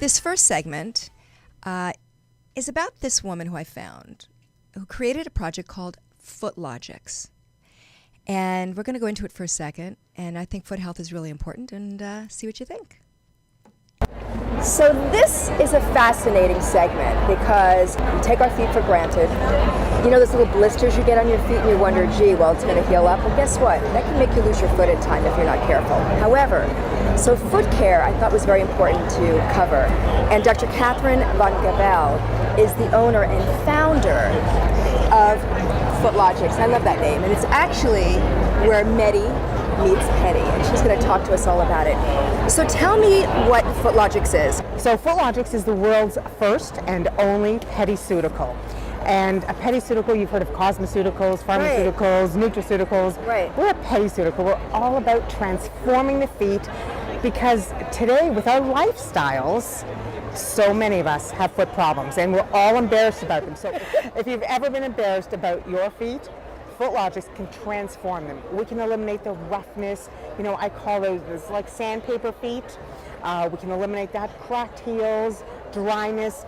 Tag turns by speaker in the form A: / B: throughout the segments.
A: This first segment is about this woman who I found who created a project called Footlogix. And we're going to go into it for a second, and I think foot health is really important, and see what you think.
B: So this is a fascinating segment because we take our feet for granted. You know those little blisters you get on your feet and you wonder, gee, well, it's going to heal up? Well, guess what? That can make you lose your foot in time if you're not careful. However, so foot care I thought was very important to cover. And Dr. Catherine Van Gavel is the owner and founder of Footlogix. I love that name. And it's actually where Medi meets Petty, and she's going to talk to us all about it. So tell me what Footlogix is.
C: So Footlogix is the world's first and only pediceutical. And a pediceutical, you've heard of cosmeceuticals, pharmaceuticals, nutraceuticals.
B: Right.
C: We're a pediceutical. We're all about transforming the feet because today, with our lifestyles, so many of us have foot problems and we're all embarrassed about them. So if you've ever been embarrassed about your feet, Footlogix can transform them. We can eliminate the roughness. You know, I call those like sandpaper feet. We can eliminate that, cracked heels, dryness.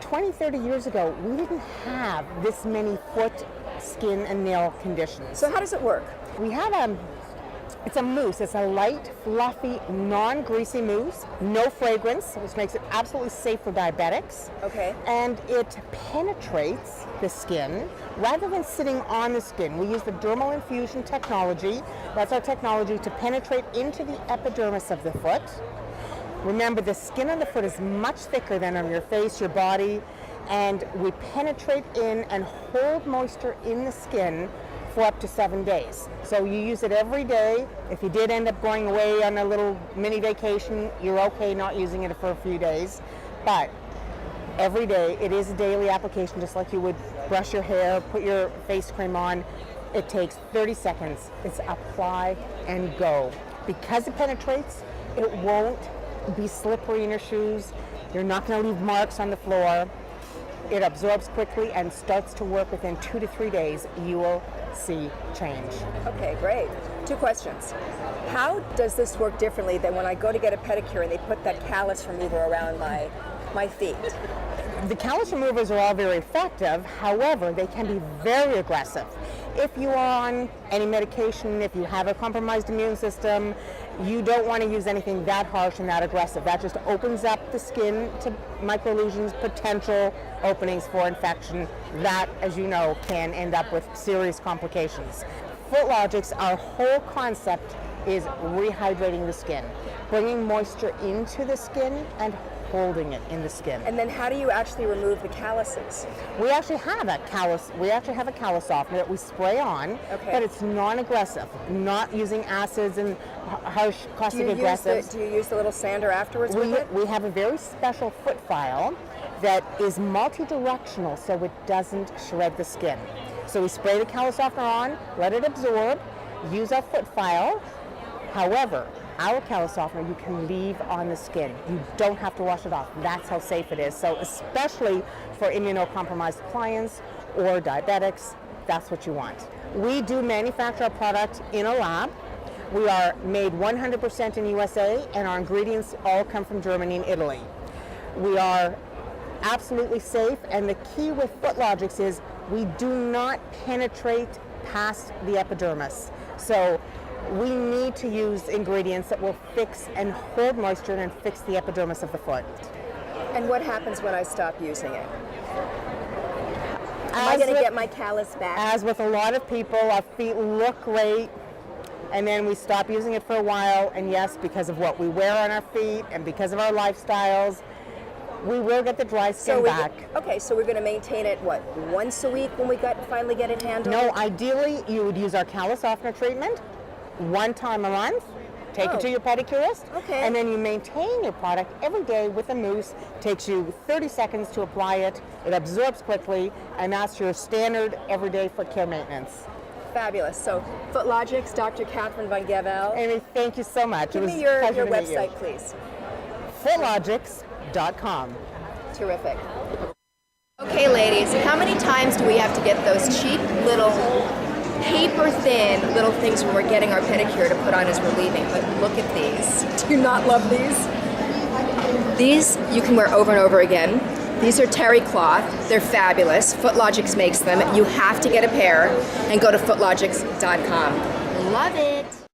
C: 20, 30 years ago, we didn't have this many foot, skin, and nail conditions.
B: So how does it work?
C: We have it's a mousse. It's a light, fluffy, non-greasy mousse, no fragrance, which makes it absolutely safe for diabetics.
B: Okay.
C: And it penetrates the skin rather than sitting on the skin. We use the dermal infusion technology. That's our technology to penetrate into the epidermis of the foot. Remember, the skin on the foot is much thicker than on your face, your body, and we penetrate in and hold moisture in the skin for up to 7 days. So you use it every day. If you did end up going away on a little mini vacation, you're okay not using it for a few days. But every day, it is a daily application, just like you would brush your hair, put your face cream on. It takes 30 seconds. It's apply and go. Because it penetrates, it won't be slippery in your shoes. You're not going to leave marks on the floor. It absorbs quickly and starts to work within 2 to 3 days. You will see change.
B: Okay, great. 2 questions. How does this work differently than when I go to get a pedicure and they put that callus remover around my feet?
C: The callus removers are all very effective. However, they can be very aggressive. If you are on any medication, if you have a compromised immune system, you don't want to use anything that harsh and that aggressive. That just opens up the skin to microlesions, potential openings for infection. That, as you know, can end up with serious complications. Footlogix, our whole concept is rehydrating the skin, bringing moisture into the skin and holding it in the skin.
B: And then how do you actually remove the calluses?
C: We actually have a callus. We actually have a callus softener that we spray on,
B: okay,
C: but it's non-aggressive, not using acids and harsh caustic aggressives.
B: Do you use the little sander afterwards with it?
C: We have a very special foot file that is multi-directional, so it doesn't shred the skin. So we spray the callus softener on, let it absorb, use our foot file. However, our callus softener you can leave on the skin. You don't have to wash it off. That's how safe it is. So especially for immunocompromised clients or diabetics, that's what you want. We do manufacture our product in a lab. We are made 100% in USA, and our ingredients all come from Germany and Italy. We are absolutely safe, and the key with Footlogix is we do not penetrate past the epidermis. So we need to use ingredients that will fix and hold moisture and fix the epidermis of the foot.
B: And what happens when I stop using it? Am I going to get my callus back?
C: As with a lot of people, our feet look great, and then we stop using it for a while, and yes, because of what we wear on our feet and because of our lifestyles, we will get the dry skin back.
B: Okay, so we're going to maintain it, what, once a week when we finally get it handled?
C: No, ideally, you would use our callus softener treatment 1 time a month, take it to your pedicurist,
B: okay,
C: and then you maintain your product every day with a mousse. Takes you 30 seconds to apply it, it absorbs quickly, and that's your standard everyday foot care maintenance.
B: Fabulous. So Footlogix, Dr. Catherine Van Gavel.
C: Amy, thank you so much.
B: Give me your website, please.
C: Footlogix.com.
B: Terrific. Okay, ladies, how many times do we have to get those cheap little paper-thin little things when we're getting our pedicure to put on as we're leaving? But look at these. Do you not love these? These you can wear over and over again. These are terry cloth. They're fabulous. Footlogix makes them. You have to get a pair and go to footlogix.com. Love it.